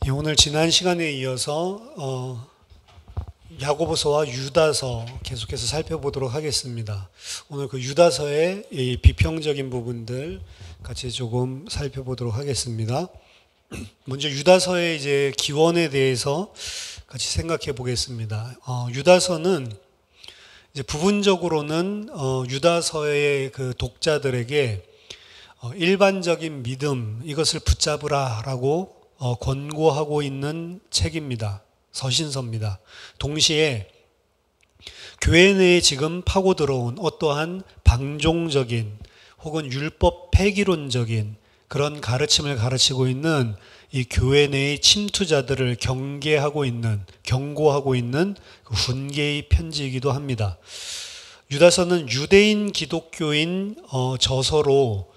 예, 오늘 지난 시간에 이어서 야고보서와 유다서 계속해서 살펴보도록 하겠습니다. 오늘 그 유다서의 이 비평적인 부분들 같이 조금 살펴보도록 하겠습니다. 먼저 유다서의 이제 기원에 대해서 같이 생각해 보겠습니다. 유다서는 이제 부분적으로는 유다서의 그 독자들에게 일반적인 믿음 이것을 붙잡으라라고 권고하고 있는 책입니다. 서신서입니다. 동시에 교회 내에 지금 파고 들어온 어떠한 방종적인 혹은 율법 폐기론적인 그런 가르침을 가르치고 있는 이 교회 내의 침투자들을 경고하고 있는 그 훈계의 편지이기도 합니다. 유다서는 유대인 기독교인 저서로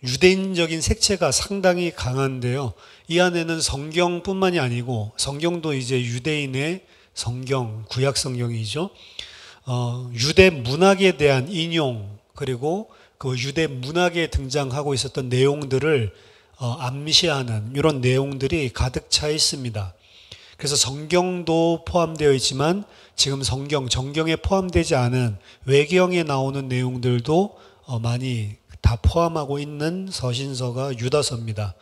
유대인적인 색채가 상당히 강한데요. 이 안에는 성경뿐만이 아니고 성경도 이제 유대인의 성경, 구약 성경이죠. 유대 문학에 대한 인용 그리고 그 유대 문학에 등장하고 있었던 내용들을 암시하는 이런 내용들이 가득 차 있습니다. 그래서 성경도 포함되어 있지만 지금 정경에 포함되지 않은 외경에 나오는 내용들도 많이 다 포함하고 있는 서신서가 유다서입니다.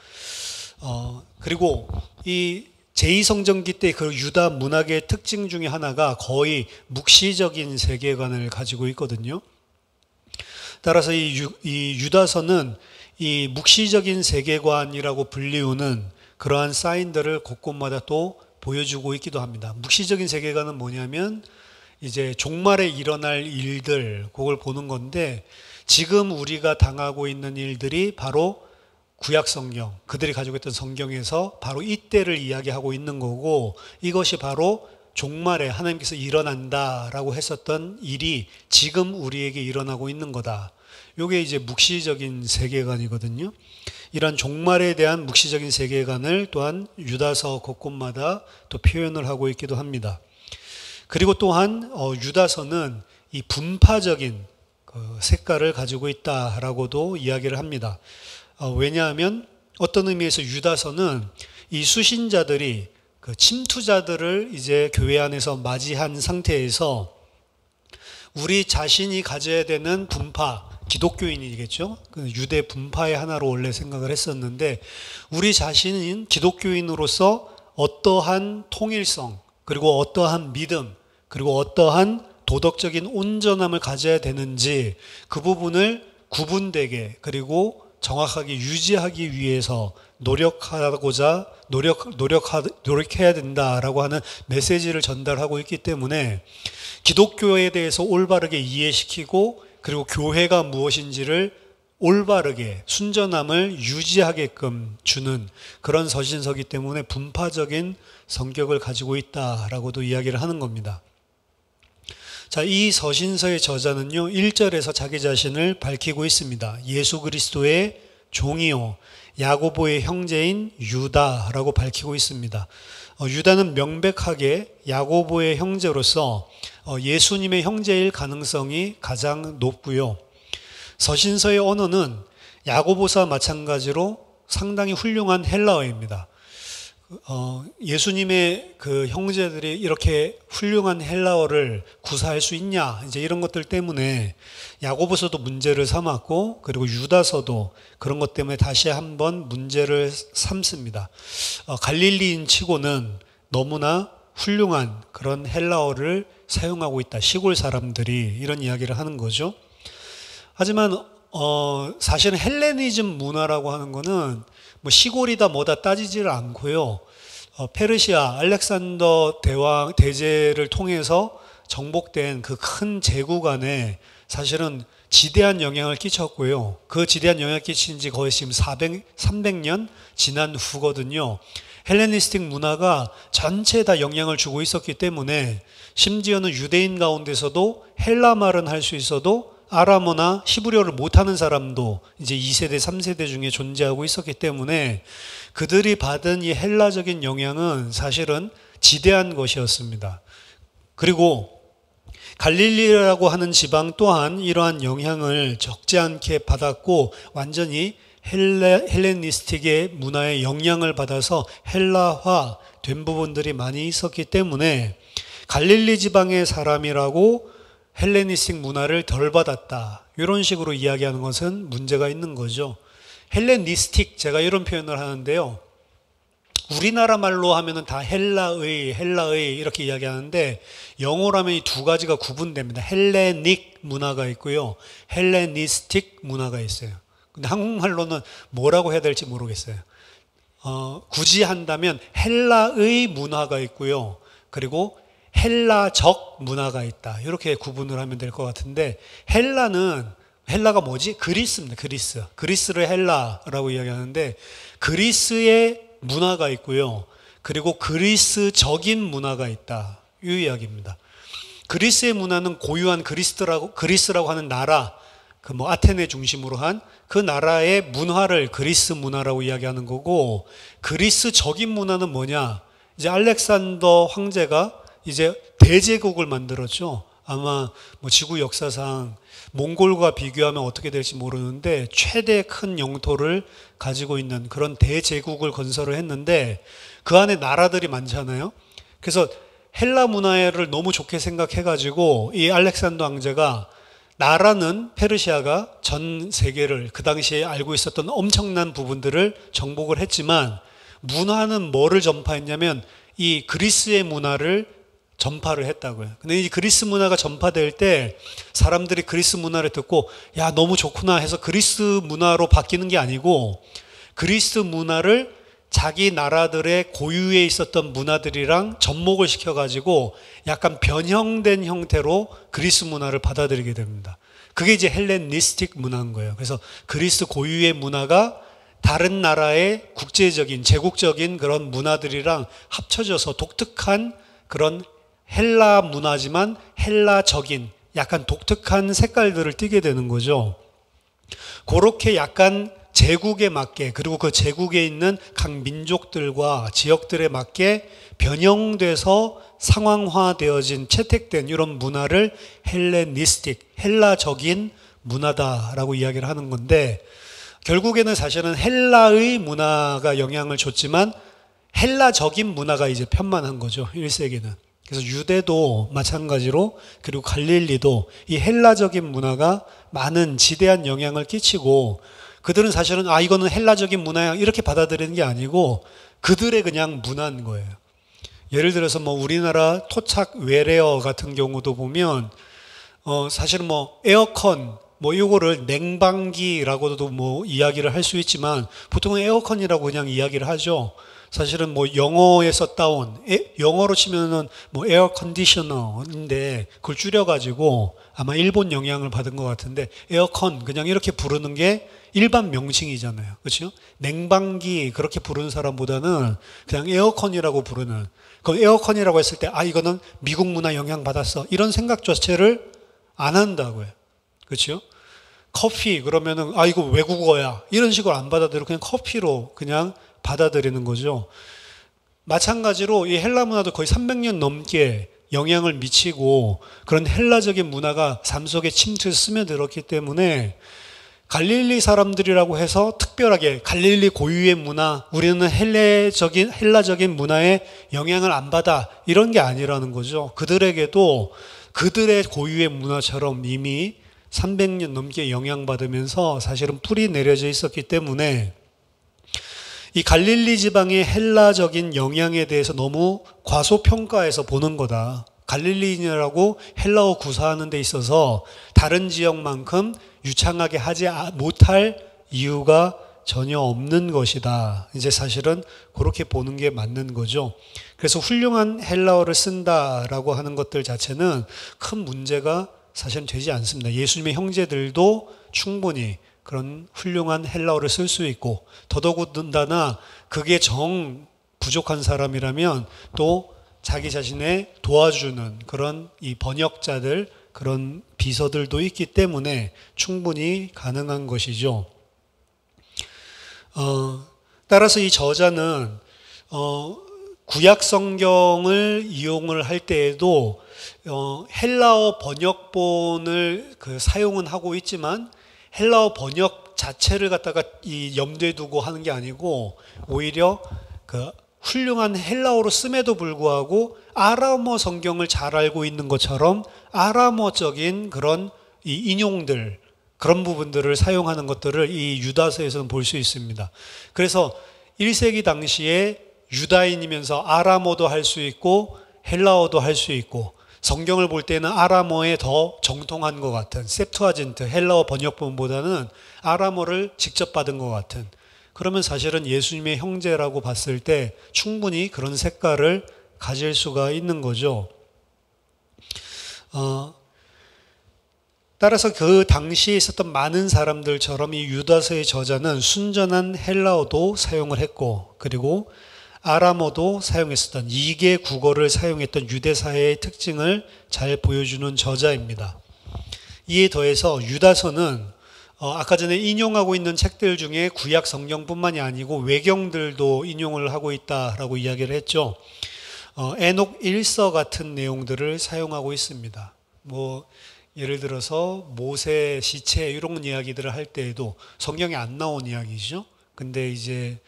그리고 이 제2성전기 때 그 유다 문학의 특징 중에 하나가 거의 묵시적인 세계관을 가지고 있거든요. 따라서 이 유다서는 이 묵시적인 세계관이라고 불리우는 그러한 사인들을 곳곳마다 또 보여주고 있기도 합니다. 묵시적인 세계관은 뭐냐면 이제 종말에 일어날 일들, 그걸 보는 건데 지금 우리가 당하고 있는 일들이 바로 구약 성경, 그들이 가지고 있던 성경에서 바로 이때를 이야기하고 있는 거고 이것이 바로 종말에 하나님께서 일어난다라고 했었던 일이 지금 우리에게 일어나고 있는 거다. 이게 이제 묵시적인 세계관이거든요. 이런 종말에 대한 묵시적인 세계관을 또한 유다서 곳곳마다 또 표현을 하고 있기도 합니다. 그리고 또한 유다서는 이 분파적인 그 색깔을 가지고 있다라고도 이야기를 합니다. 왜냐하면 어떤 의미에서 유다서는 이 수신자들이 그 침투자들을 이제 교회 안에서 맞이한 상태에서 우리 자신이 가져야 되는 분파, 기독교인이겠죠. 그 유대 분파의 하나로 원래 생각을 했었는데 우리 자신인 기독교인으로서 어떠한 통일성, 그리고 어떠한 믿음, 그리고 어떠한 도덕적인 온전함을 가져야 되는지 그 부분을 구분되게 그리고 정확하게 유지하기 위해서 노력해야 된다라고 하는 메시지를 전달하고 있기 때문에 기독교에 대해서 올바르게 이해시키고 그리고 교회가 무엇인지를 올바르게 순전함을 유지하게끔 주는 그런 서신서기 때문에 분파적인 성격을 가지고 있다라고도 이야기를 하는 겁니다. 자, 이 서신서의 저자는요, 1절에서 자기 자신을 밝히고 있습니다. 예수 그리스도의 종이요, 야고보의 형제인 유다라고 밝히고 있습니다. 유다는 명백하게 야고보의 형제로서 예수님의 형제일 가능성이 가장 높고요. 서신서의 언어는 야고보서와 마찬가지로 상당히 훌륭한 헬라어입니다. 예수님의 그 형제들이 이렇게 훌륭한 헬라어를 구사할 수 있냐 이제 이런 것들 때문에 야고보서도 문제를 삼았고 그리고 유다서도 그런 것 때문에 다시 한번 문제를 삼습니다. 갈릴리인 치고는 너무나 훌륭한 그런 헬라어를 사용하고 있다. 시골 사람들이 이런 이야기를 하는 거죠. 하지만 사실은 헬레니즘 문화라고 하는 거는 뭐 시골이다 뭐다 따지지를 않고요. 페르시아 알렉산더 대제를 통해서 정복된 그 큰 제국 안에 사실은 지대한 영향을 끼쳤고요. 그 지대한 영향을 끼친 지 거의 지금 300년 지난 후거든요. 헬레니스틱 문화가 전체에 다 영향을 주고 있었기 때문에 심지어는 유대인 가운데서도 헬라 말은 할 수 있어도 아람어나 히브리어를 못하는 사람도 이제 2세대, 3세대 중에 존재하고 있었기 때문에 그들이 받은 이 헬라적인 영향은 사실은 지대한 것이었습니다. 그리고 갈릴리라고 하는 지방 또한 이러한 영향을 적지 않게 받았고 완전히 헬레니스틱의 문화에 영향을 받아서 헬라화 된 부분들이 많이 있었기 때문에 갈릴리 지방의 사람이라고 헬레니스틱 문화를 덜 받았다. 이런 식으로 이야기하는 것은 문제가 있는 거죠. 헬레니스틱, 제가 이런 표현을 하는데요. 우리나라 말로 하면은 다 헬라의 이렇게 이야기하는데 영어로 하면 이 두 가지가 구분됩니다. 헬레닉 문화가 있고요. 헬레니스틱 문화가 있어요. 근데 한국말로는 뭐라고 해야 될지 모르겠어요. 굳이 한다면 헬라의 문화가 있고요. 그리고 헬라적 문화가 있다. 이렇게 구분을 하면 될 것 같은데 헬라가 뭐지? 그리스입니다. 그리스를 헬라라고 이야기하는데 그리스의 문화가 있고요. 그리고 그리스적인 문화가 있다. 이 이야기입니다. 그리스의 문화는 고유한 그리스라고 하는 나라, 아테네 중심으로 한 그 나라의 문화를 그리스 문화라고 이야기하는 거고, 그리스적인 문화는 뭐냐? 이제 알렉산더 황제가 이제 대제국을 만들었죠. 아마 지구 역사상 몽골과 비교하면 어떻게 될지 모르는데 최대 큰 영토를 가지고 있는 그런 대제국을 건설을 했는데 그 안에 나라들이 많잖아요. 그래서 헬라 문화를 너무 좋게 생각해가지고 이 알렉산더 황제가 나라는 페르시아가 전 세계를 그 당시에 알고 있었던 엄청난 부분들을 정복을 했지만 문화는 뭐를 전파했냐면 이 그리스의 문화를 전파를 했다고요. 근데 이 그리스 문화가 전파될 때 사람들이 그리스 문화를 듣고 야 너무 좋구나 해서 그리스 문화로 바뀌는 게 아니고 그리스 문화를 자기 나라들의 고유에 있었던 문화들이랑 접목을 시켜가지고 약간 변형된 형태로 그리스 문화를 받아들이게 됩니다. 그게 이제 헬레니스틱 문화인 거예요. 그래서 그리스 고유의 문화가 다른 나라의 국제적인, 제국적인 그런 문화들이랑 합쳐져서 독특한 그런 헬라 문화지만 헬라적인 약간 독특한 색깔들을 띠게 되는 거죠. 그렇게 약간 제국에 맞게 그리고 그 제국에 있는 각 민족들과 지역들에 맞게 변형돼서 상황화되어진 채택된 이런 문화를 헬레니스틱, 헬라적인 문화다라고 이야기를 하는 건데 결국에는 사실은 헬라의 문화가 영향을 줬지만 헬라적인 문화가 이제 편만한 거죠. 1세기는. 그래서 유대도 마찬가지로 그리고 갈릴리도 이 헬라적인 문화가 많은 지대한 영향을 끼치고 그들은 사실은 이거는 헬라적인 문화야 이렇게 받아들이는 게 아니고 그들의 그냥 문화인 거예요. 예를 들어서 우리나라 토착 외래어 같은 경우도 보면 사실은 에어컨 이거를 냉방기라고도 이야기를 할 수 있지만 보통은 에어컨이라고 그냥 이야기를 하죠. 사실은 영어에 썼다온 영어로 치면은 에어 컨디셔너인데 그걸 줄여가지고 아마 일본 영향을 받은 것 같은데 에어컨 그냥 이렇게 부르는 게 일반 명칭이잖아요. 그렇죠? 냉방기 그렇게 부르는 사람보다는 그냥 에어컨이라고 부르는 그 에어컨이라고 했을 때 이거는 미국 문화 영향 받았어 이런 생각 자체를 안 한다고요. 그렇죠? 커피 그러면은 이거 외국어야 이런 식으로 안 받아들이고 그냥 커피로 그냥 받아들이는 거죠. 마찬가지로 이 헬라 문화도 거의 300년 넘게 영향을 미치고 그런 헬라적인 문화가 삶 속에 침투해서 스며들었기 때문에 갈릴리 사람들이라고 해서 특별하게 갈릴리 고유의 문화, 우리는 헬라적인 문화에 영향을 안 받아 이런 게 아니라는 거죠. 그들에게도 그들의 고유의 문화처럼 이미 300년 넘게 영향받으면서 사실은 뿌리 내려져 있었기 때문에 이 갈릴리 지방의 헬라적인 영향에 대해서 너무 과소평가해서 보는 거다. 갈릴리인이라고 헬라어 구사하는 데 있어서 다른 지역만큼 유창하게 하지 못할 이유가 전혀 없는 것이다. 이제 사실은 그렇게 보는 게 맞는 거죠. 그래서 훌륭한 헬라어를 쓴다라고 하는 것들 자체는 큰 문제가 사실은 되지 않습니다. 예수님의 형제들도 충분히 그런 훌륭한 헬라어를 쓸 수 있고 더더군다나 그게 정 부족한 사람이라면 또 자기 자신의 도와주는 그런 이 번역자들 그런 비서들도 있기 때문에 충분히 가능한 것이죠. 따라서 이 저자는 구약 성경을 이용을 할 때에도 헬라어 번역본을 사용은 하고 있지만 헬라어 번역 자체를 갖다가 이 염두에 두고 하는 게 아니고 오히려 그 훌륭한 헬라어로 씀에도 불구하고 아람어 성경을 잘 알고 있는 것처럼 아람어적인 그런 이 인용들, 그런 부분들을 사용하는 것들을 이 유다서에서는 볼 수 있습니다. 그래서 1세기 당시에 유다인이면서 아람어도 할 수 있고 헬라어도 할 수 있고 성경을 볼 때는 아람어에 더 정통한 것 같은 셉투아진트 헬라어 번역본보다는 아람어를 직접 받은 것 같은, 그러면 사실은 예수님의 형제라고 봤을 때 충분히 그런 색깔을 가질 수가 있는 거죠. 따라서 그 당시에 있었던 많은 사람들처럼 이 유다서의 저자는 순전한 헬라어도 사용을 했고 그리고 아람어도 사용했었던 2개 국어를 사용했던 유대사회의 특징을 잘 보여주는 저자입니다. 이에 더해서 유다서는 아까 전에 인용하고 있는 책들 중에 구약 성경뿐만이 아니고 외경들도 인용을 하고 있다라고 이야기를 했죠. 에녹 1서 같은 내용들을 사용하고 있습니다. 뭐 예를 들어서 모세 시체 이런 이야기들을 할 때에도 성경에 안 나온 이야기죠. 근데 이제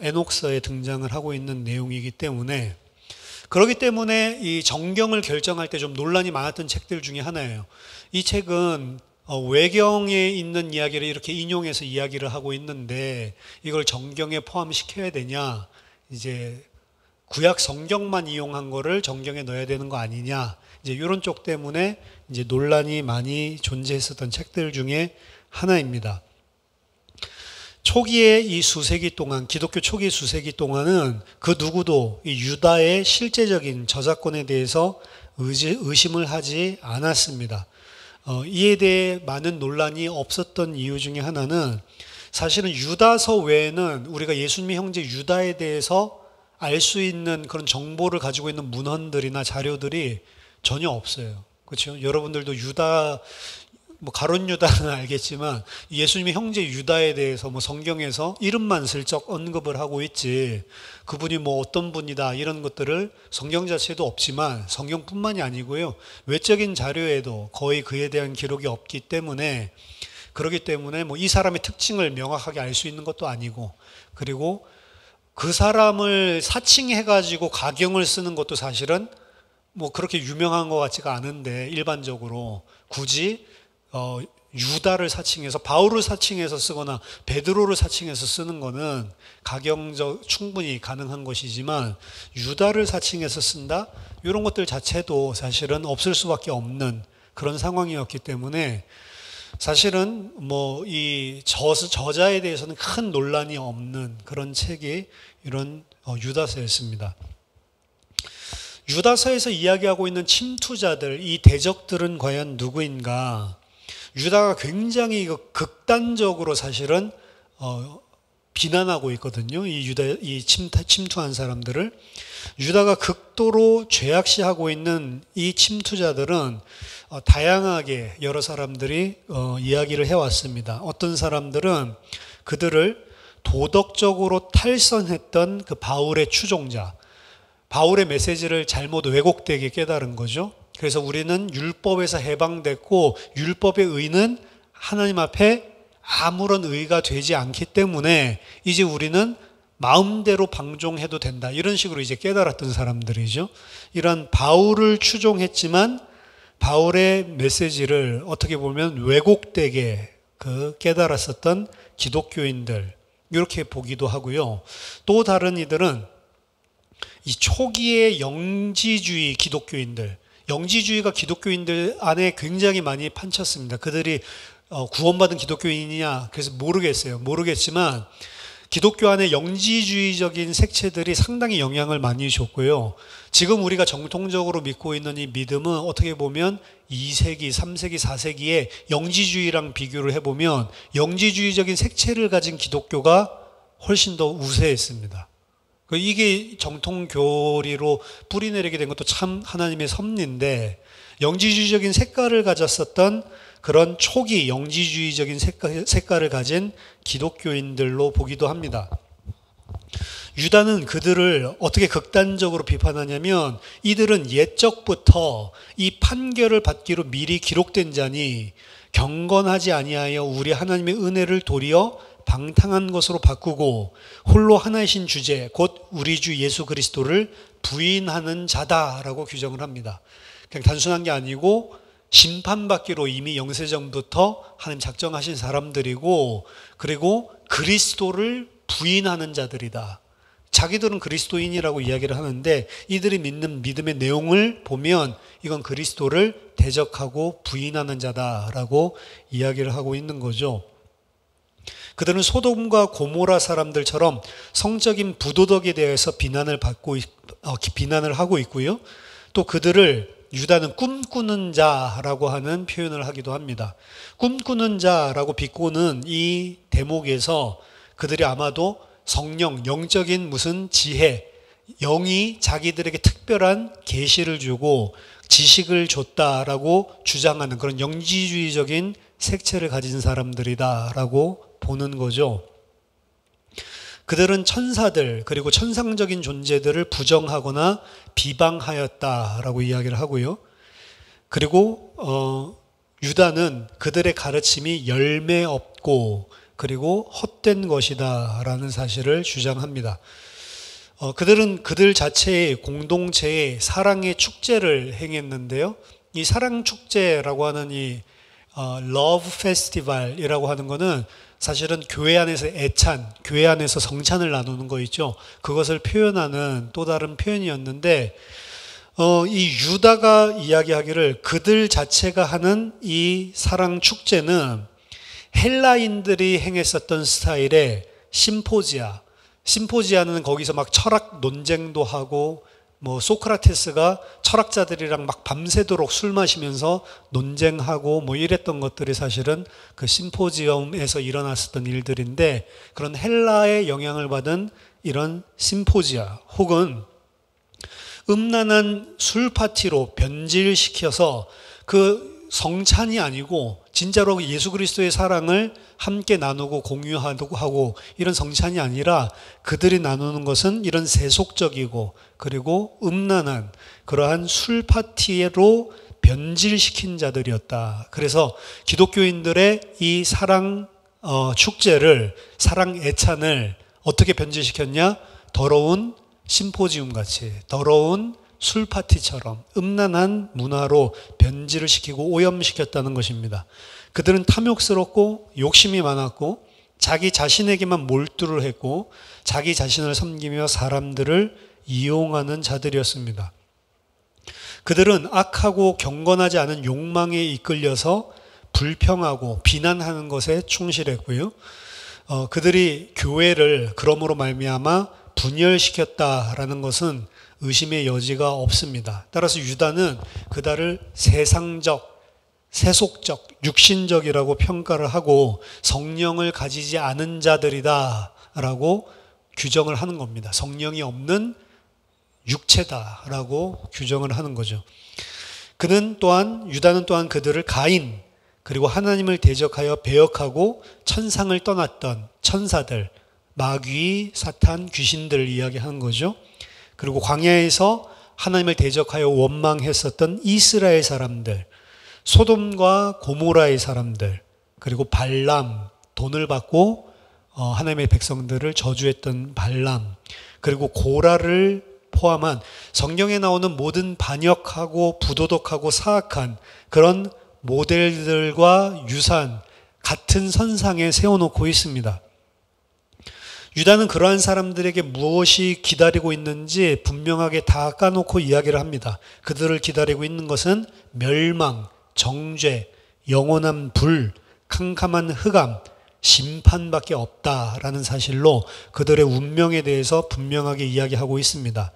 에녹서에 등장을 하고 있는 내용이기 때문에, 그렇기 때문에 이 정경을 결정할 때 좀 논란이 많았던 책들 중에 하나예요. 이 책은 외경에 있는 이야기를 이렇게 인용해서 이야기를 하고 있는데 이걸 정경에 포함시켜야 되냐, 이제 구약 성경만 이용한 거를 정경에 넣어야 되는 거 아니냐, 이제 이런 쪽 때문에 이제 논란이 많이 존재했었던 책들 중에 하나입니다. 초기에 이 수세기 동안, 기독교 초기 수세기 동안은 그 누구도 이 유다의 실제적인 저작권에 대해서 의심을 하지 않았습니다. 이에 대해 많은 논란이 없었던 이유 중에 하나는 사실은 유다서 외에는 우리가 예수님의 형제 유다에 대해서 알 수 있는 그런 정보를 가지고 있는 문헌들이나 자료들이 전혀 없어요. 그렇죠? 여러분들도 유다, 뭐 가룟 유다는 알겠지만 예수님의 형제 유다에 대해서 뭐 성경에서 이름만 슬쩍 언급을 하고 있지 그분이 뭐 어떤 분이다 이런 것들을 성경 자체도 없지만 성경뿐만이 아니고요, 외적인 자료에도 거의 그에 대한 기록이 없기 때문에, 그렇기 때문에 뭐 이 사람의 특징을 명확하게 알 수 있는 것도 아니고, 그리고 그 사람을 사칭해 가지고 가경을 쓰는 것도 사실은 뭐 그렇게 유명한 것 같지가 않은데, 일반적으로 굳이 유다를 사칭해서 바울을 사칭해서 쓰거나 베드로를 사칭해서 쓰는 거는 가경적 충분히 가능한 것이지만 유다를 사칭해서 쓴다? 이런 것들 자체도 사실은 없을 수밖에 없는 그런 상황이었기 때문에 사실은 뭐 이 저자에 대해서는 큰 논란이 없는 그런 책이 이런 유다서였습니다. 유다서에서 이야기하고 있는 침투자들, 이 대적들은 과연 누구인가? 유다가 굉장히 극단적으로 사실은 비난하고 있거든요. 이 침투한 사람들을. 유다가 극도로 죄악시하고 있는 이 침투자들은 다양하게 여러 사람들이 이야기를 해왔습니다. 어떤 사람들은 그들을 도덕적으로 탈선했던 그 바울의 추종자, 바울의 메시지를 잘못 왜곡되게 깨달은 거죠. 그래서 우리는 율법에서 해방됐고 율법의 의는 하나님 앞에 아무런 의가 되지 않기 때문에 이제 우리는 마음대로 방종해도 된다, 이런 식으로 이제 깨달았던 사람들이죠. 이런 바울을 추종했지만 바울의 메시지를 어떻게 보면 왜곡되게 깨달았었던 기독교인들, 이렇게 보기도 하고요. 또 다른 이들은 이 초기의 영지주의 기독교인들, 영지주의가 기독교인들 안에 굉장히 많이 판쳤습니다. 그들이 구원받은 기독교인이냐 그래서 모르겠지만 기독교 안에 영지주의적인 색채들이 상당히 영향을 많이 줬고요. 지금 우리가 정통적으로 믿고 있는 이 믿음은 어떻게 보면 2세기, 3세기, 4세기에 영지주의랑 비교를 해보면 영지주의적인 색채를 가진 기독교가 훨씬 더 우세했습니다. 이게 정통교리로 뿌리내리게 된 것도 참 하나님의 섭리인데, 영지주의적인 색깔을 가졌었던 그런 초기 영지주의적인 색깔을 가진 기독교인들로 보기도 합니다. 유다는 그들을 어떻게 극단적으로 비판하냐면, 이들은 옛적부터 이 판결을 받기로 미리 기록된 자니 경건하지 아니하여 우리 하나님의 은혜를 도리어 방탕한 것으로 바꾸고 홀로 하나이신 주제 곧 우리 주 예수 그리스도를 부인하는 자다라고 규정을 합니다. 그냥 단순한 게 아니고 심판받기로 이미 영세전부터 하나님 작정하신 사람들이고, 그리고 그리스도를 부인하는 자들이다. 자기들은 그리스도인이라고 이야기를 하는데 이들이 믿는 믿음의 내용을 보면 이건 그리스도를 대적하고 부인하는 자다라고 이야기를 하고 있는 거죠. 그들은 소돔과 고모라 사람들처럼 성적인 부도덕에 대해서 비난을 하고 있고요. 또 그들을 유다는 꿈꾸는 자라고 하는 표현을 하기도 합니다. 꿈꾸는 자라고 비꼬는 이 대목에서 그들이 아마도 성령, 영적인 무슨 지혜, 영이 자기들에게 특별한 계시를 주고 지식을 줬다라고 주장하는 그런 영지주의적인 색채를 가진 사람들이다라고 보는 거죠. 그들은 천사들 그리고 천상적인 존재들을 부정하거나 비방하였다라고 이야기를 하고요. 그리고 유다는 그들의 가르침이 열매 없고 그리고 헛된 것이다 라는 사실을 주장합니다. 그들은 그들 자체의 공동체의 사랑의 축제를 행했는데요. 이 사랑 축제라고 하는 이 러브 페스티벌이라고 하는 거는 사실은 교회 안에서 애찬, 교회 안에서 성찬을 나누는 거 있죠. 그것을 표현하는 또 다른 표현이었는데 이 유다가 이야기하기를 그들 자체가 하는 이 사랑 축제는 헬라인들이 행했었던 스타일의 심포지아는 거기서 막 철학 논쟁도 하고 뭐 소크라테스가 철학자들이랑 막 밤새도록 술 마시면서 논쟁하고 뭐 이랬던 것들이 사실은 그 심포지엄에서 일어났었던 일들인데, 그런 헬라의 영향을 받은 이런 심포지아 혹은 음란한 술 파티로 변질시켜서 그 성찬이 아니고 진짜로 예수 그리스도의 사랑을 함께 나누고 공유하고 이런 성찬이 아니라 그들이 나누는 것은 이런 세속적이고 그리고 음란한 그러한 술 파티로 변질시킨 자들이었다. 그래서 기독교인들의 이 사랑 축제를, 사랑 애찬을 어떻게 변질시켰냐? 더러운 심포지움 같이, 더러운 술 파티처럼 음란한 문화로 변질을 시키고 오염시켰다는 것입니다. 그들은 탐욕스럽고 욕심이 많았고 자기 자신에게만 몰두를 했고 자기 자신을 섬기며 사람들을 이용하는 자들이었습니다. 그들은 악하고 경건하지 않은 욕망에 이끌려서 불평하고 비난하는 것에 충실했고요. 그들이 교회를 그러므로 말미암아 분열시켰다라는 것은 의심의 여지가 없습니다. 따라서 유다는 그들을 세상적, 세속적, 육신적이라고 평가를 하고 성령을 가지지 않은 자들이다라고 규정을 하는 겁니다. 성령이 없는 육체다라고 규정을 하는 거죠. 유다는 또한 그들을 가인, 그리고 하나님을 대적하여 배역하고 천상을 떠났던 천사들, 마귀, 사탄, 귀신들을 이야기하는 거죠. 그리고 광야에서 하나님을 대적하여 원망했었던 이스라엘 사람들, 소돔과 고모라의 사람들, 그리고 발람, 돈을 받고 하나님의 백성들을 저주했던 발람, 그리고 고라를 포함한 성경에 나오는 모든 반역하고 부도덕하고 사악한 그런 모델들과 유사한 같은 선상에 세워놓고 있습니다. 유다는 그러한 사람들에게 무엇이 기다리고 있는지 분명하게 다 까놓고 이야기를 합니다. 그들을 기다리고 있는 것은 멸망, 정죄, 영원한 불, 캄캄한 흑암, 심판밖에 없다라는 사실로 그들의 운명에 대해서 분명하게 이야기하고 있습니다.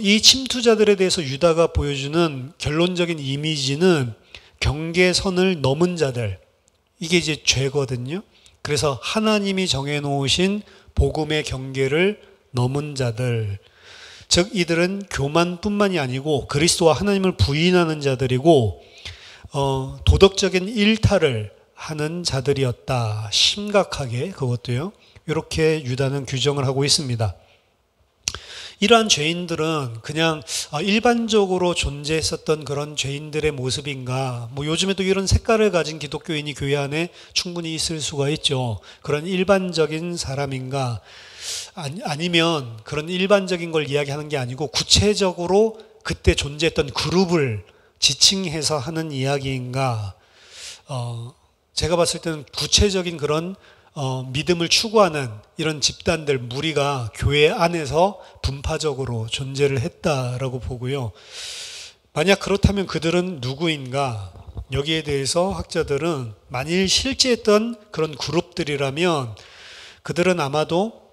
이 침투자들에 대해서 유다가 보여주는 결론적인 이미지는 경계선을 넘은 자들, 이게 이제 죄거든요. 그래서 하나님이 정해놓으신 복음의 경계를 넘은 자들, 즉 이들은 교만뿐만이 아니고 그리스도와 하나님을 부인하는 자들이고 도덕적인 일탈을 하는 자들이었다. 심각하게 그것도요. 이렇게 유다는 규정을 하고 있습니다. 이러한 죄인들은 그냥 일반적으로 존재했었던 그런 죄인들의 모습인가? 뭐 요즘에도 이런 색깔을 가진 기독교인이 교회 안에 충분히 있을 수가 있죠. 그런 일반적인 사람인가? 아니면 그런 일반적인 걸 이야기하는 게 아니고 구체적으로 그때 존재했던 그룹을 지칭해서 하는 이야기인가? 제가 봤을 때는 구체적인 그런 믿음을 추구하는 이런 집단들, 무리가 교회 안에서 분파적으로 존재를 했다라고 보고요. 만약 그렇다면 그들은 누구인가? 여기에 대해서 학자들은 만일 실제했던 그런 그룹들이라면 그들은 아마도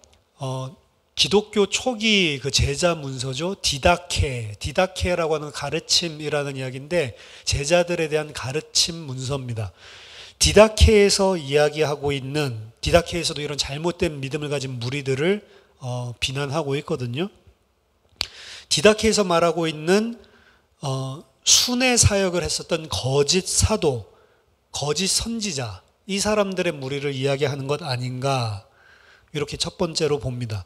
기독교 초기 그 제자 문서죠. 디다케라고 하는 가르침이라는 이야기인데 제자들에 대한 가르침 문서입니다. 디다케에서 이야기하고 있는, 디다케에서도 이런 잘못된 믿음을 가진 무리들을 비난하고 있거든요. 디다케에서 말하고 있는 순회 사역을 했었던 거짓 사도, 거짓 선지자, 이 사람들의 무리를 이야기하는 것 아닌가, 이렇게 첫 번째로 봅니다.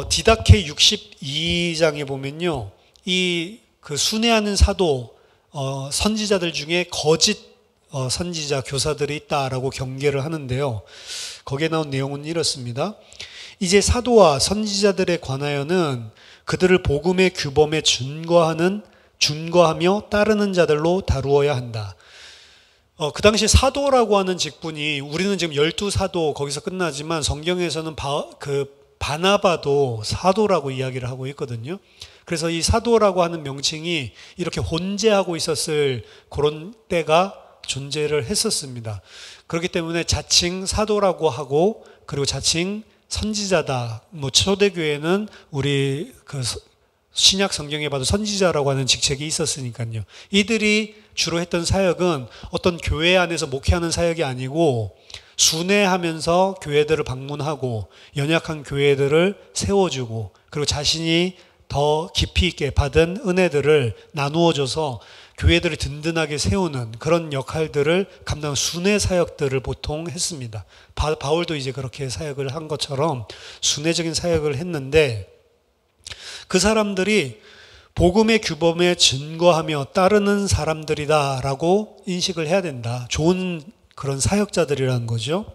디다케 62장에 보면요, 이 그 순회하는 사도, 선지자들 중에 거짓 선지자 교사들이 있다라고 경계를 하는데요. 거기에 나온 내용은 이렇습니다. 이제 사도와 선지자들에 관하여는 그들을 복음의 규범에 준거하며 따르는 자들로 다루어야 한다. 그 당시 사도라고 하는 직분이, 우리는 지금 12사도 거기서 끝나지만 성경에서는 바나바도 사도라고 이야기를 하고 있거든요. 그래서 이 사도라고 하는 명칭이 이렇게 혼재하고 있었을 그런 때가 존재를 했었습니다. 그렇기 때문에 자칭 사도라고 하고, 그리고 자칭 선지자다. 뭐 초대교회는 우리 그 신약 성경에 봐도 선지자라고 하는 직책이 있었으니까요. 이들이 주로 했던 사역은 어떤 교회 안에서 목회하는 사역이 아니고 순회하면서 교회들을 방문하고 연약한 교회들을 세워주고, 그리고 자신이 더 깊이 있게 받은 은혜들을 나누어줘서 교회들을 든든하게 세우는 그런 역할들을 감당한 순회 사역들을 보통 했습니다. 바울도 이제 그렇게 사역을 한 것처럼 순회적인 사역을 했는데, 그 사람들이 복음의 규범에 증거하며 따르는 사람들이다라고 인식을 해야 된다. 좋은 그런 사역자들이라는 거죠.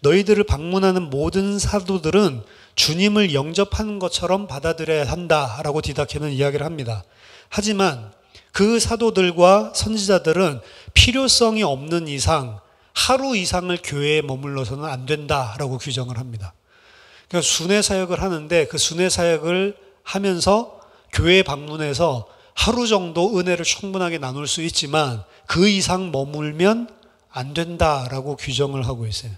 너희들을 방문하는 모든 사도들은 주님을 영접하는 것처럼 받아들여야 한다라고 디다케는 이야기를 합니다. 하지만 그 사도들과 선지자들은 필요성이 없는 이상 하루 이상을 교회에 머물러서는 안 된다라고 규정을 합니다. 그러니까 순회 사역을 하는데 그 순회 사역을 하면서 교회 방문해서 하루 정도 은혜를 충분하게 나눌 수 있지만 그 이상 머물면 안 된다라고 규정을 하고 있어요.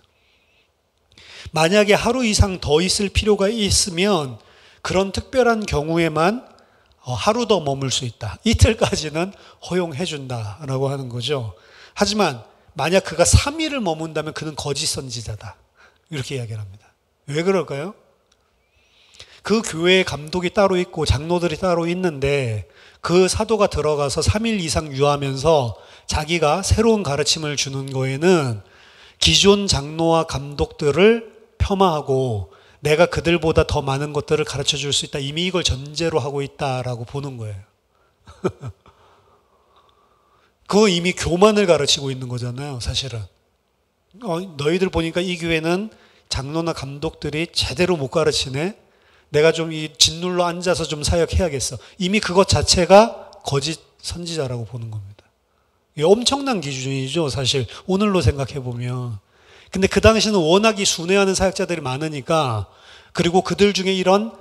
만약에 하루 이상 더 있을 필요가 있으면 그런 특별한 경우에만 하루 더 머물 수 있다. 이틀까지는 허용해 준다라고 하는 거죠. 하지만 만약 그가 3일을 머문다면 그는 거짓 선지자다. 이렇게 이야기를 합니다. 왜 그럴까요? 그 교회에 감독이 따로 있고 장로들이 따로 있는데 그 사도가 들어가서 3일 이상 유하면서 자기가 새로운 가르침을 주는 거에는 기존 장로와 감독들을 폄하하고 내가 그들보다 더 많은 것들을 가르쳐 줄 수 있다. 이미 이걸 전제로 하고 있다라고 보는 거예요. 그거 이미 교만을 가르치고 있는 거잖아요, 사실은. 너희들 보니까 이 교회는 장로나 감독들이 제대로 못 가르치네. 내가 좀 이 짓눌러 앉아서 좀 사역해야겠어. 이미 그것 자체가 거짓 선지자라고 보는 겁니다. 이게 엄청난 기준이죠, 사실. 오늘로 생각해 보면. 근데 그 당시는 워낙 이 순회하는 사역자들이 많으니까, 그리고 그들 중에 이런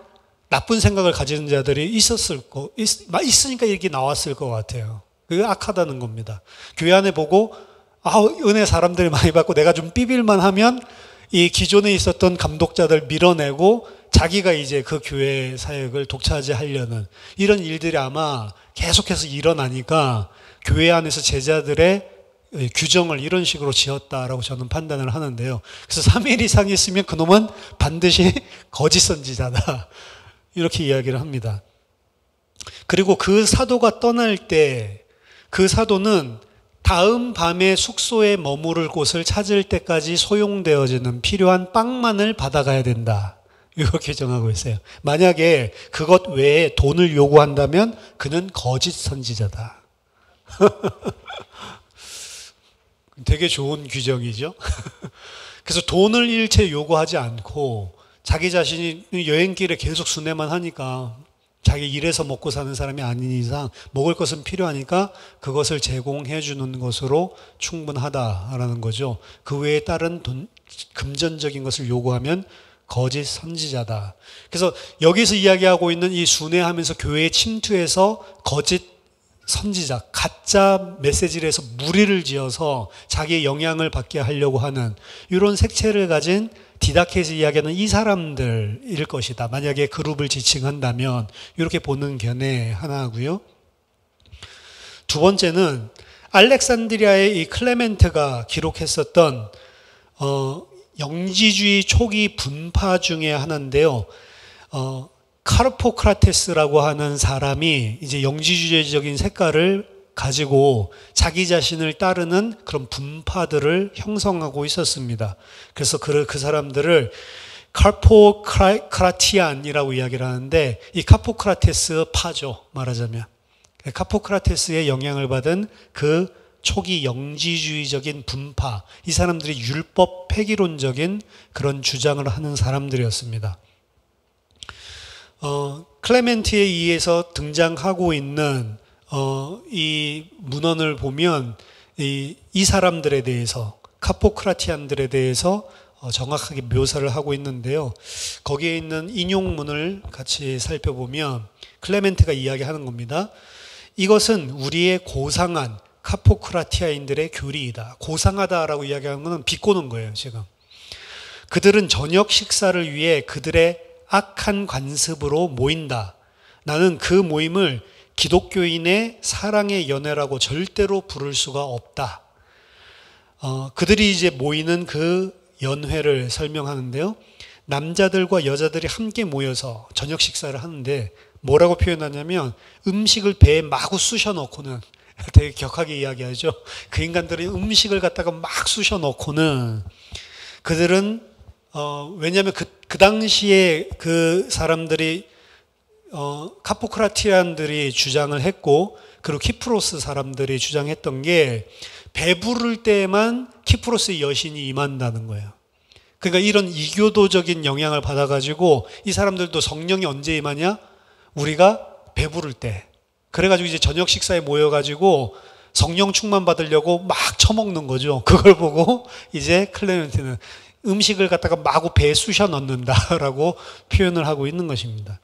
나쁜 생각을 가지는 자들이 있으니까 이렇게 나왔을 것 같아요. 그게 악하다는 겁니다. 교회 안에 보고, 은혜 사람들이 많이 받고 내가 좀 삐빌만 하면 이 기존에 있었던 감독자들 밀어내고 자기가 이제 그 교회 사역을 독차지하려는 이런 일들이 아마 계속해서 일어나니까 교회 안에서 제자들의 규정을 이런 식으로 지었다라고 저는 판단을 하는데요. 그래서 3일 이상 있으면 그놈은 반드시 거짓 선지자다. 이렇게 이야기를 합니다. 그리고 그 사도가 떠날 때 그 사도는 다음 밤에 숙소에 머무를 곳을 찾을 때까지 소용되어지는 필요한 빵만을 받아가야 된다. 이렇게 정하고 있어요. 만약에 그것 외에 돈을 요구한다면 그는 거짓 선지자다. 되게 좋은 규정이죠. 그래서 돈을 일체 요구하지 않고 자기 자신이 여행길에 계속 순회만 하니까 자기 일해서 먹고 사는 사람이 아닌 이상 먹을 것은 필요하니까 그것을 제공해 주는 것으로 충분하다라는 거죠. 그 외에 다른 금전적인 것을 요구하면 거짓 선지자다. 그래서 여기서 이야기하고 있는 이 순회하면서 교회에 침투해서 거짓 선지자, 가짜 메시지를 해서 무리를 지어서 자기의 영향을 받게 하려고 하는 이런 색채를 가진 디다케에서 이야기하는 이 사람들일 것이다. 만약에 그룹을 지칭한다면 이렇게 보는 견해 하나고요. 두 번째는 알렉산드리아의 이 클레멘트가 기록했었던 영지주의 초기 분파 중에 하나인데요. 카르포크라테스라고 하는 사람이 이제 영지주의적인 색깔을 가지고 자기 자신을 따르는 그런 분파들을 형성하고 있었습니다. 그래서 그 사람들을 카포크라티안이라고 이야기를 하는데 이 카포크라테스 파죠, 말하자면. 카포크라테스의 영향을 받은 그 초기 영지주의적인 분파, 이 사람들이 율법 폐기론적인 그런 주장을 하는 사람들이었습니다. 클레멘트에 의해서 등장하고 있는 이 문헌을 보면 이 사람들에 대해서, 카포크라티안들에 대해서 정확하게 묘사를 하고 있는데요. 거기에 있는 인용문을 같이 살펴보면 클레멘트가 이야기하는 겁니다. 이것은 우리의 고상한 카포크라티아인들의 교리이다. 고상하다라고 이야기하는 것은 비꼬는 거예요, 지금. 그들은 저녁 식사를 위해 그들의 악한 관습으로 모인다. 나는 그 모임을 기독교인의 사랑의 연회라고 절대로 부를 수가 없다. 그들이 이제 모이는 그 연회를 설명하는데요. 남자들과 여자들이 함께 모여서 저녁 식사를 하는데 뭐라고 표현하냐면 음식을 배에 마구 쑤셔 넣고는, 되게 격하게 이야기하죠. 그 인간들이 음식을 갖다가 막 쑤셔 넣고는 그들은 왜냐하면 그 당시에 그 사람들이 카포크라티안들이 주장을 했고, 그리고 키프로스 사람들이 주장했던 게 배부를 때만 키프로스의 여신이 임한다는 거예요. 그러니까 이런 이교도적인 영향을 받아가지고 이 사람들도 성령이 언제 임하냐? 우리가 배부를 때. 그래가지고 이제 저녁 식사에 모여가지고 성령 충만 받으려고 막 처먹는 거죠. 그걸 보고 이제 클레멘트는 음식을 갖다가 마구 배에 쑤셔 넣는다라고 표현을 하고 있는 것입니다.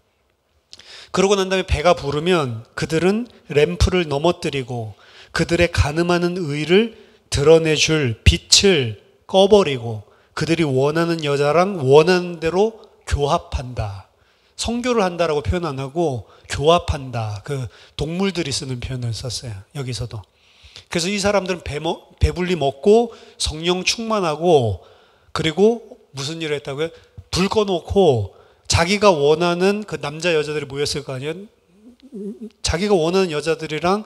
그러고 난 다음에 배가 부르면 그들은 램프를 넘어뜨리고 그들의 가늠하는 의를 드러내줄 빛을 꺼버리고 그들이 원하는 여자랑 원하는 대로 교합한다. 성교를 한다라고 표현 안 하고 교합한다. 그 동물들이 쓰는 표현을 썼어요. 여기서도. 그래서 이 사람들은 배불리 먹고 성령 충만하고, 그리고 무슨 일을 했다고요? 불 꺼놓고 자기가 원하는 그 남자 여자들이 모였을 거 아니에요? 자기가 원하는 여자들이랑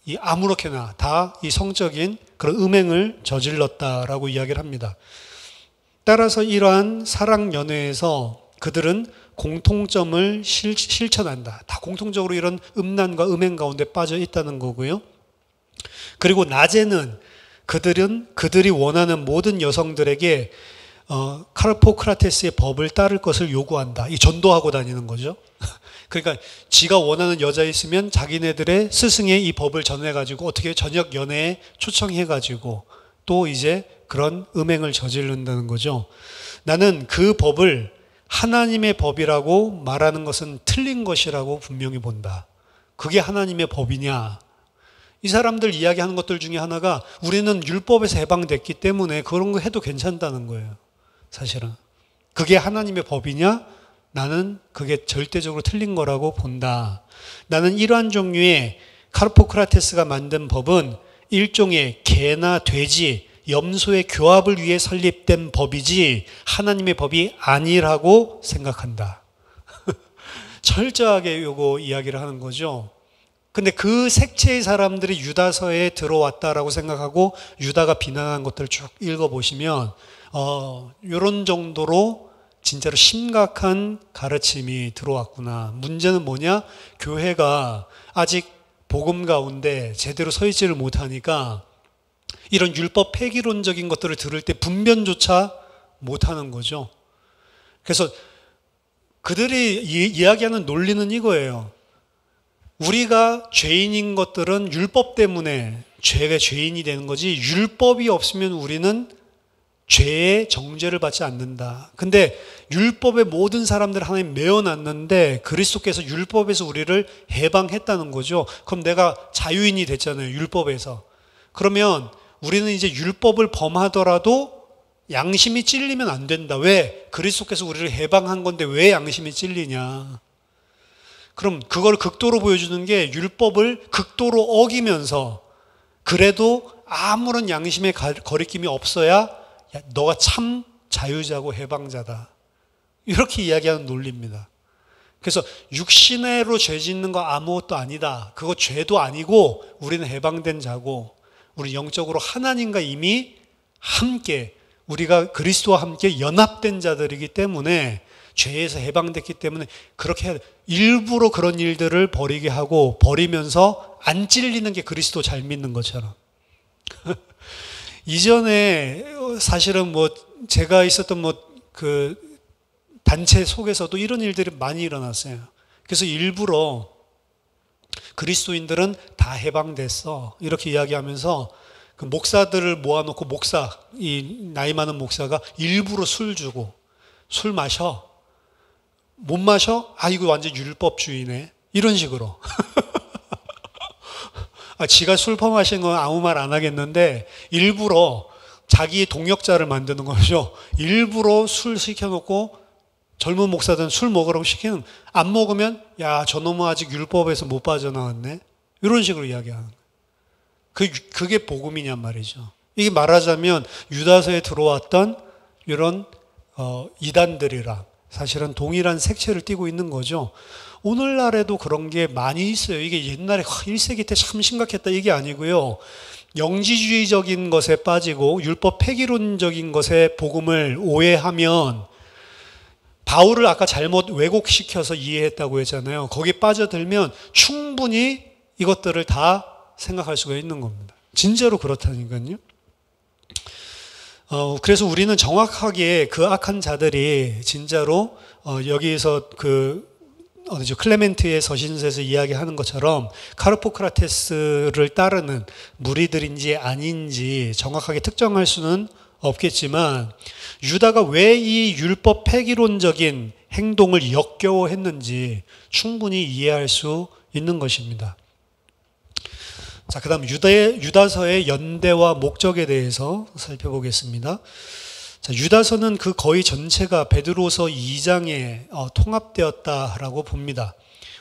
이 아무렇게나 다 이 성적인 그런 음행을 저질렀다라고 이야기를 합니다. 따라서 이러한 사랑 연회에서 그들은 공통점을 실천한다. 다 공통적으로 이런 음란과 음행 가운데 빠져 있다는 거고요. 그리고 낮에는 그들이 원하는 모든 여성들에게 카르포크라테스의 법을 따를 것을 요구한다. 이 전도하고 다니는 거죠. 그러니까 지가 원하는 여자 있으면 자기네들의 스승의 이 법을 전해가지고 어떻게 저녁 연회에 초청해가지고 또 이제 그런 음행을 저지른다는 거죠. 나는 그 법을 하나님의 법이라고 말하는 것은 틀린 것이라고 분명히 본다. 그게 하나님의 법이냐? 이 사람들 이야기하는 것들 중에 하나가 우리는 율법에서 해방됐기 때문에 그런 거 해도 괜찮다는 거예요. 사실은. 그게 하나님의 법이냐? 나는 그게 절대적으로 틀린 거라고 본다. 나는 이러한 종류의 카르포크라테스가 만든 법은 일종의 개나 돼지, 염소의 교합을 위해 설립된 법이지 하나님의 법이 아니라고 생각한다. 철저하게 요거 이야기를 하는 거죠. 근데 그 색채의 사람들이 유다서에 들어왔다라고 생각하고 유다가 비난한 것들을 쭉 읽어보시면 이런 정도로 진짜로 심각한 가르침이 들어왔구나. 문제는 뭐냐? 교회가 아직 복음 가운데 제대로 서 있지를 못하니까 이런 율법 폐기론적인 것들을 들을 때 분별조차 못하는 거죠. 그래서 그들이 이야기하는 논리는 이거예요. 우리가 죄인인 것들은 율법 때문에 죄인이 되는 거지, 율법이 없으면 우리는 죄의 정죄를 받지 않는다. 근데 율법의 모든 사람들 하나님 메어놨는데 그리스도께서 율법에서 우리를 해방했다는 거죠. 그럼 내가 자유인이 됐잖아요, 율법에서. 그러면 우리는 이제 율법을 범하더라도 양심이 찔리면 안 된다. 왜? 그리스도께서 우리를 해방한 건데 왜 양심이 찔리냐? 그럼 그걸 극도로 보여주는 게 율법을 극도로 어기면서 그래도 아무런 양심의 거리낌이 없어야 야, 너가 참 자유자고 해방자다. 이렇게 이야기하는 논리입니다. 그래서 육신으로 죄 짓는 거 아무것도 아니다. 그거 죄도 아니고 우리는 해방된 자고 우리 영적으로 하나님과 이미 함께 우리가 그리스도와 함께 연합된 자들이기 때문에 죄에서 해방됐기 때문에 그렇게 해야 돼. 일부러 그런 일들을 버리게 하고 버리면서 안 찔리는 게 그리스도 잘 믿는 것처럼. 이전에 사실은 뭐 제가 있었던 뭐 그 단체 속에서도 이런 일들이 많이 일어났어요. 그래서 일부러 그리스도인들은 다 해방됐어 이렇게 이야기하면서 그 목사들을 모아놓고 이 나이 많은 목사가 일부러 술 주고 술 마셔. 못 마셔? 아, 이거 완전 율법주의네. 이런 식으로. 지가 술 퍼마신 건 아무 말 안 하겠는데 일부러 자기의 동역자를 만드는 거죠. 일부러 술 시켜놓고 젊은 목사들은 술 먹으라고 시키는, 안 먹으면 야, 저놈은 아직 율법에서 못 빠져나왔네. 이런 식으로 이야기하는 거예요. 그게 복음이냔 말이죠. 이게 말하자면 유다서에 들어왔던 이런 이단들이랑 사실은 동일한 색채를 띠고 있는 거죠. 오늘날에도 그런 게 많이 있어요. 이게 옛날에 1세기 때 참 심각했다 이게 아니고요. 영지주의적인 것에 빠지고 율법 폐기론적인 것에 복음을 오해하면 바울을 아까 잘못 왜곡시켜서 이해했다고 했잖아요. 거기에 빠져들면 충분히 이것들을 다 생각할 수가 있는 겁니다. 진짜로 그렇다니까요. 그래서 우리는 정확하게 그 악한 자들이 진짜로 여기에서 클레멘트의 서신서에서 이야기하는 것처럼 카르포크라테스를 따르는 무리들인지 아닌지 정확하게 특정할 수는 없겠지만 유다가 왜 이 율법 폐기론적인 행동을 역겨워했는지 충분히 이해할 수 있는 것입니다. 자, 그 다음 유다서의 연대와 목적에 대해서 살펴보겠습니다. 자, 유다서는 그 거의 전체가 베드로서 2장에 통합되었다라고 봅니다.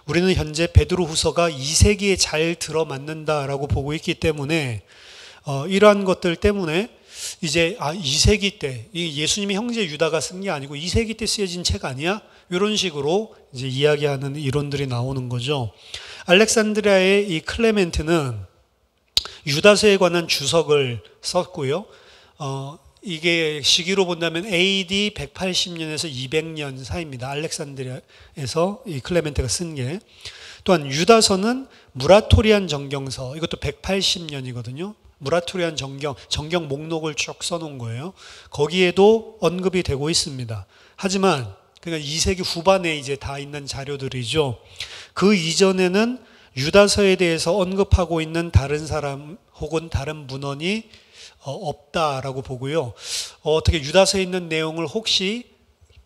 우리는 현재 베드로후서가 2세기에 잘 들어맞는다라고 보고 있기 때문에 이러한 것들 때문에 이제 2세기 때 예수님의 형제 유다가 쓴 게 아니고 2세기 때 쓰여진 책 아니야? 이런 식으로 이제 이야기하는 이론들이 나오는 거죠. 알렉산드리아의 이 클레멘트는 유다서에 관한 주석을 썼고요. 이게 시기로 본다면 AD 180년에서 200년 사이입니다. 알렉산드리아에서 이 클레멘트가 쓴 게. 또한 유다서는 무라토리안 정경서, 이것도 180년이거든요. 무라토리안 정경 목록을 쭉 써놓은 거예요. 거기에도 언급이 되고 있습니다. 하지만 그냥 2세기 후반에 이제 다 있는 자료들이죠. 그 이전에는 유다서에 대해서 언급하고 있는 다른 사람 혹은 다른 문헌이 없다라고 보고요. 어떻게 유다서에 있는 내용을 혹시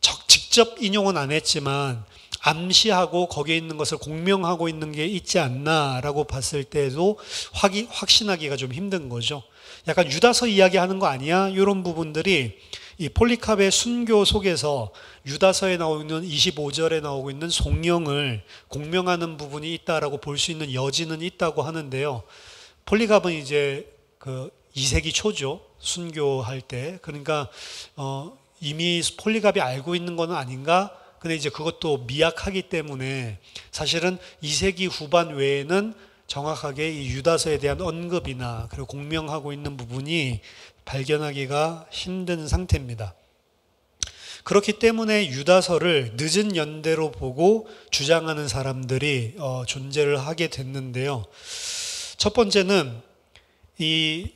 직접 인용은 안 했지만 암시하고 거기에 있는 것을 공명하고 있는 게 있지 않나라고 봤을 때도 확신하기가 좀 힘든 거죠. 약간 유다서 이야기하는 거 아니야? 이런 부분들이 이 폴리캅의 순교 속에서 유다서에 나오는 25절에 나오고 있는 송영을 공명하는 부분이 있다라고 볼 수 있는 여지는 있다고 하는데요. 폴리캅은 이제 그 2세기 초죠. 순교할 때. 그러니까 이미 폴리캅이 알고 있는 건 아닌가? 근데 이제 그것도 미약하기 때문에 사실은 2세기 후반 외에는 정확하게 이 유다서에 대한 언급이나 그리고 공명하고 있는 부분이 발견하기가 힘든 상태입니다. 그렇기 때문에 유다서를 늦은 연대로 보고 주장하는 사람들이 존재를 하게 됐는데요. 첫 번째는 이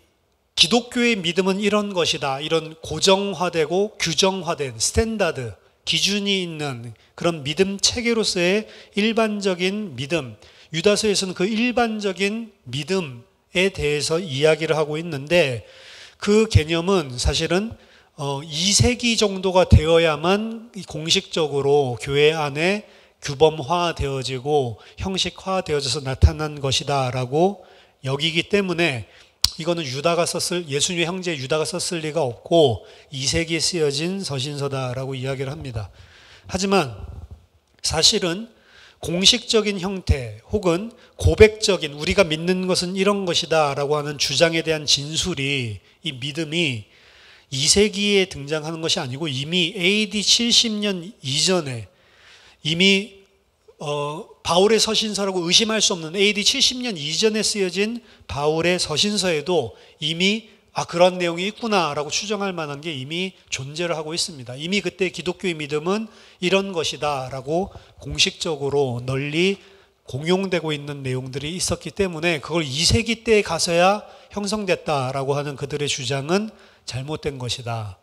기독교의 믿음은 이런 것이다. 이런 고정화되고 규정화된 스탠다드, 기준이 있는 그런 믿음 체계로서의 일반적인 믿음. 유다서에서는 그 일반적인 믿음에 대해서 이야기를 하고 있는데 그 개념은 사실은 2세기 정도가 되어야만 공식적으로 교회 안에 규범화되어지고 형식화되어져서 나타난 것이다 라고 여기기 때문에 이거는 예수님의 형제 유다가 썼을 리가 없고 2세기에 쓰여진 서신서다라고 이야기를 합니다. 하지만 사실은 공식적인 형태 혹은 고백적인 우리가 믿는 것은 이런 것이다 라고 하는 주장에 대한 진술이 이 믿음이 2세기에 등장하는 것이 아니고 이미 AD 70년 이전에 이미 바울의 서신서라고 의심할 수 없는 AD 70년 이전에 쓰여진 바울의 서신서에도 이미 그런 내용이 있구나라고 추정할 만한 게 이미 존재를 하고 있습니다. 이미 그때 기독교의 믿음은 이런 것이다 라고 공식적으로 널리 공용되고 있는 내용들이 있었기 때문에 그걸 2세기 때에 가서야 형성됐다라고 하는 그들의 주장은 잘못된 것이다.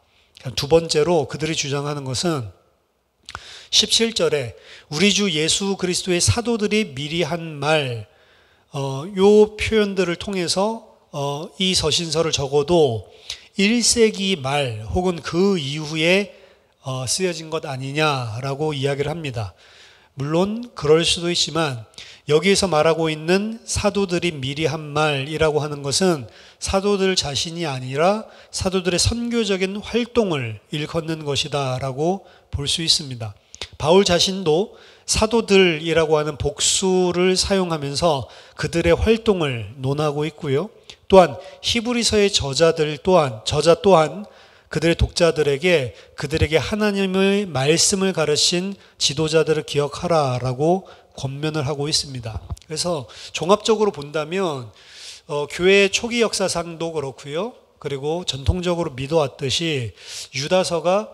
두 번째로 그들이 주장하는 것은 17절에 우리 주 예수 그리스도의 사도들이 미리 한 말, 요 표현들을 통해서 이 서신서를 적어도 1세기 말 혹은 그 이후에 쓰여진 것 아니냐라고 이야기를 합니다. 물론 그럴 수도 있지만 여기에서 말하고 있는 사도들이 미리 한 말이라고 하는 것은 사도들 자신이 아니라 사도들의 선교적인 활동을 일컫는 것이다 라고 볼 수 있습니다. 바울 자신도 사도들이라고 하는 복수를 사용하면서 그들의 활동을 논하고 있고요. 또한 히브리서의 저자 또한 그들의 독자들에게 그들에게 하나님의 말씀을 가르친 지도자들을 기억하라라고 권면을 하고 있습니다. 그래서 종합적으로 본다면 교회의 초기 역사상도 그렇고요. 그리고 전통적으로 믿어왔듯이 유다서가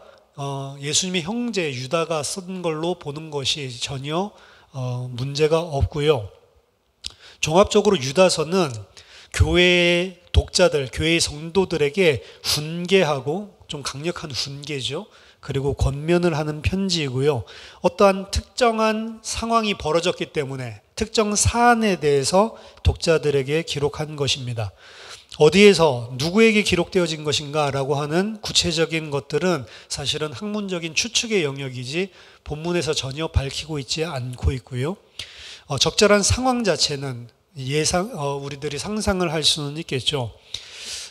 예수님의 형제 유다가 쓴 걸로 보는 것이 전혀 문제가 없고요. 종합적으로 유다서는 교회의 독자들, 교회의 성도들에게 훈계하고 좀 강력한 훈계죠. 그리고 권면을 하는 편지이고요. 어떠한 특정한 상황이 벌어졌기 때문에 특정 사안에 대해서 독자들에게 기록한 것입니다. 어디에서 누구에게 기록되어진 것인가 라고 하는 구체적인 것들은 사실은 학문적인 추측의 영역이지 본문에서 전혀 밝히고 있지 않고 있고요. 적절한 상황 자체는 우리들이 상상을 할 수는 있겠죠.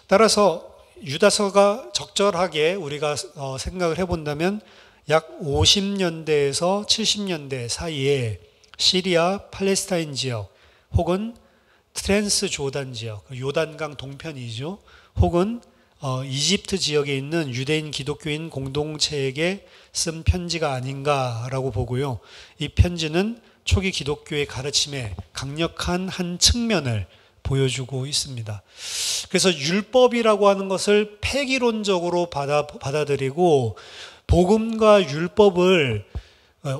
따라서 유다서가 적절하게 우리가 생각을 해본다면 약 50년대에서 70년대 사이에 시리아 팔레스타인 지역 혹은 트랜스 조단 지역, 요단강 동편이죠. 혹은 이집트 지역에 있는 유대인 기독교인 공동체에게 쓴 편지가 아닌가라고 보고요. 이 편지는 초기 기독교의 가르침의 강력한 한 측면을 보여주고 있습니다. 그래서 율법이라고 하는 것을 폐기론적으로 받아들이고 복음과 율법을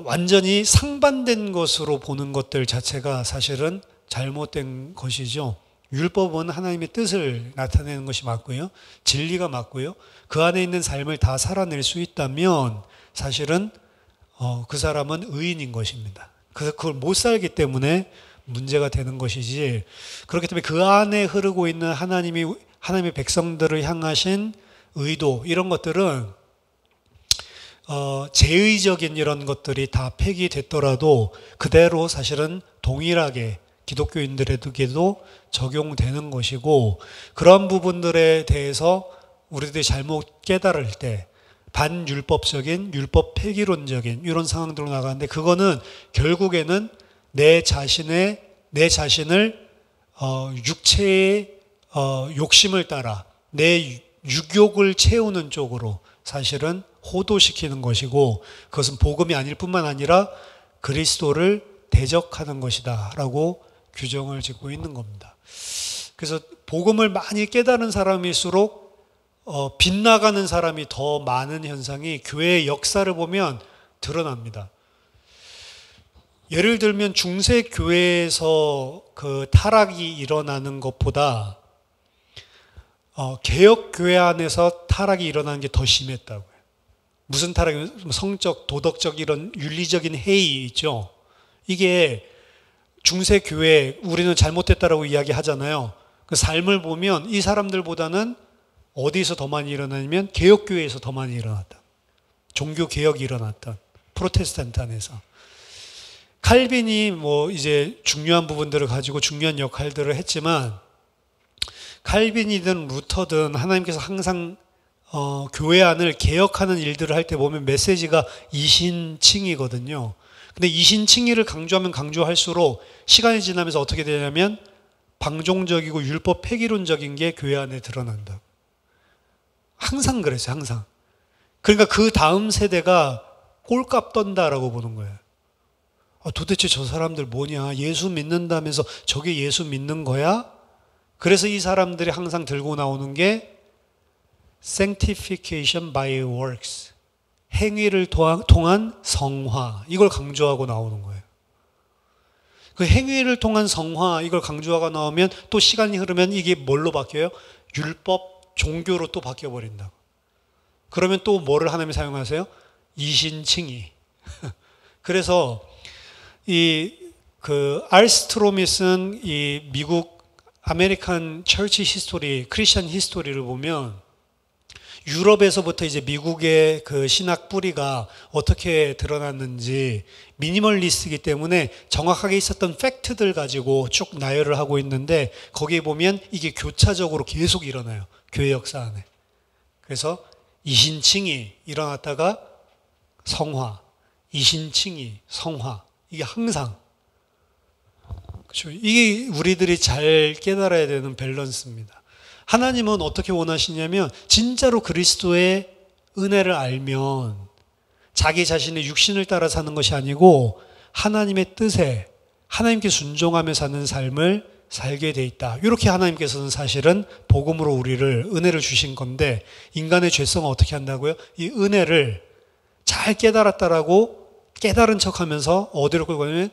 완전히 상반된 것으로 보는 것들 자체가 사실은 잘못된 것이죠. 율법은 하나님의 뜻을 나타내는 것이 맞고요. 진리가 맞고요. 그 안에 있는 삶을 다 살아낼 수 있다면 사실은 그 사람은 의인인 것입니다. 그래서 그걸 못 살기 때문에 문제가 되는 것이지, 그렇기 때문에 그 안에 흐르고 있는 하나님의 백성들을 향하신 의도, 이런 것들은 제의적인 이런 것들이 다 폐기됐더라도 그대로 사실은 동일하게 기독교인들에게도 적용되는 것이고, 그런 부분들에 대해서 우리들이 잘못 깨달을 때 반율법적인, 율법 폐기론적인 이런 상황들로 나가는데, 그거는 결국에는 내 자신을 육체의 욕심을 따라 내 육욕을 채우는 쪽으로 사실은 호도시키는 것이고, 그것은 복음이 아닐 뿐만 아니라 그리스도를 대적하는 것이다 라고 규정을 짓고 있는 겁니다. 그래서 복음을 많이 깨달은 사람일수록 빗나가는 사람이 더 많은 현상이 교회의 역사를 보면 드러납니다. 예를 들면 중세 교회에서 그 타락이 일어나는 것보다 개혁 교회 안에서 타락이 일어나는 게 더 심했다고요. 무슨 타락이면 성적, 도덕적 이런 윤리적인 해이 있죠. 이게 중세 교회 우리는 잘못됐다라고 이야기하잖아요. 그 삶을 보면 이 사람들보다는 어디서 더 많이 일어나냐면 개혁 교회에서 더 많이 일어났다. 종교 개혁이 일어났다. 프로테스탄트 안에서. 칼빈이 이제 중요한 부분들을 가지고 중요한 역할들을 했지만 칼빈이든 루터든 하나님께서 항상 교회 안을 개혁하는 일들을 할 때 보면 메시지가 이신칭이거든요. 근데 이신칭의를 강조하면 강조할수록 시간이 지나면서 어떻게 되냐면 방종적이고 율법 폐기론적인 게 교회 안에 드러난다. 항상 그랬어요. 항상. 그러니까 그 다음 세대가 꼴값 떤다라고 보는 거예요. 도대체 저 사람들 뭐냐? 예수 믿는다면서 저게 예수 믿는 거야? 그래서 이 사람들이 항상 들고 나오는 게 sanctification by works, 행위를 통한 성화, 이걸 강조하고 나오는 거예요. 그 행위를 통한 성화, 이걸 강조하고 나오면 또 시간이 흐르면 이게 뭘로 바뀌어요? 율법, 종교로 또 바뀌어버린다고. 그러면 또 뭐를 하나님이 사용하세요? 이신칭의. 그래서 알스트로밋은 이 미국 아메리칸 처치 히스토리, 크리스천 히스토리를 보면 유럽에서부터 이제 미국의 그 신학 뿌리가 어떻게 드러났는지 미니멀리스트이기 때문에 정확하게 있었던 팩트들 가지고 쭉 나열을 하고 있는데 거기에 보면 이게 교차적으로 계속 일어나요. 교회 역사 안에. 그래서 이신칭이 일어났다가 성화, 이신칭이 성화. 이게 항상. 그렇죠. 이게 우리들이 잘 깨달아야 되는 밸런스입니다. 하나님은 어떻게 원하시냐면 진짜로 그리스도의 은혜를 알면 자기 자신의 육신을 따라 사는 것이 아니고 하나님의 뜻에 하나님께 순종하며 사는 삶을 살게 돼 있다. 이렇게 하나님께서는 사실은 복음으로 우리를 은혜를 주신 건데 인간의 죄성은 어떻게 한다고요? 이 은혜를 잘 깨달았다라고 깨달은 척하면서 어디로 끌고 가냐면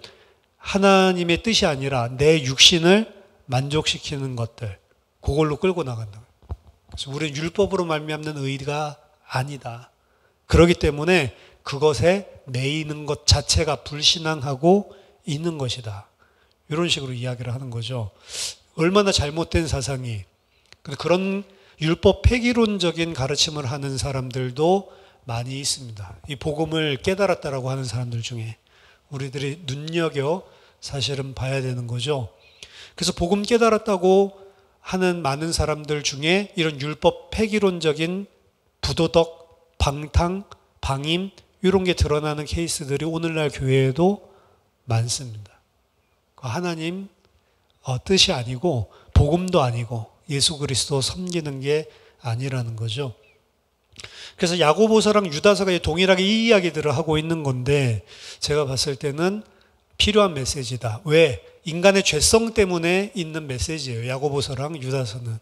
하나님의 뜻이 아니라 내 육신을 만족시키는 것들, 그걸로 끌고 나간다. 그래서 우리는 율법으로 말미암는 의가 아니다. 그렇기 때문에 그것에 매이는 것 자체가 불신앙하고 있는 것이다. 이런 식으로 이야기를 하는 거죠. 얼마나 잘못된 사상이. 그런 율법 폐기론적인 가르침을 하는 사람들도 많이 있습니다. 이 복음을 깨달았다라고 하는 사람들 중에 우리들이 눈여겨 사실은 봐야 되는 거죠. 그래서 복음 깨달았다고 하는 많은 사람들 중에 이런 율법 폐기론적인 부도덕, 방탕, 방임 이런 게 드러나는 케이스들이 오늘날 교회에도 많습니다. 하나님 뜻이 아니고 복음도 아니고 예수 그리스도 섬기는 게 아니라는 거죠. 그래서 야고보서랑 유다서가 동일하게 이 이야기들을 하고 있는 건데 제가 봤을 때는 필요한 메시지다. 왜? 인간의 죄성 때문에 있는 메시지예요. 야고보서랑 유다서는.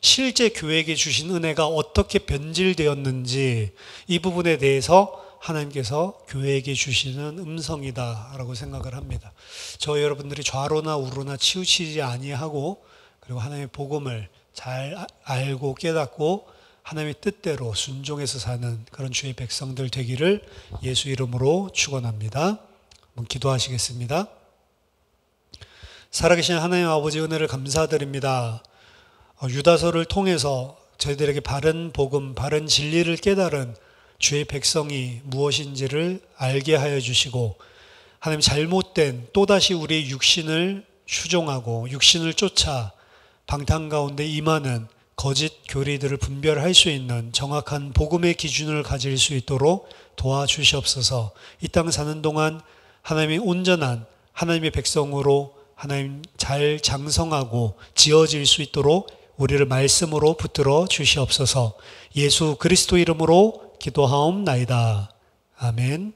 실제 교회에게 주신 은혜가 어떻게 변질되었는지 이 부분에 대해서 하나님께서 교회에게 주시는 음성이다라고 생각을 합니다. 저 여러분들이 좌로나 우로나 치우치지 아니하고 그리고 하나님의 복음을 잘 알고 깨닫고 하나님의 뜻대로 순종해서 사는 그런 주의 백성들 되기를 예수 이름으로 축원합니다. 한번 기도하시겠습니다. 살아계신 하나님 아버지 은혜를 감사드립니다. 유다서를 통해서 저희들에게 바른 복음, 바른 진리를 깨달은 주의 백성이 무엇인지를 알게 하여 주시고 하나님 잘못된 또다시 우리의 육신을 추종하고 육신을 쫓아 방탕 가운데 임하는 거짓 교리들을 분별할 수 있는 정확한 복음의 기준을 가질 수 있도록 도와주시옵소서. 이 땅 사는 동안 하나님의 온전한 하나님의 백성으로 하나님 잘 장성하고 지어질 수 있도록 우리를 말씀으로 붙들어 주시옵소서. 예수 그리스도 이름으로 기도하옵나이다. 아멘.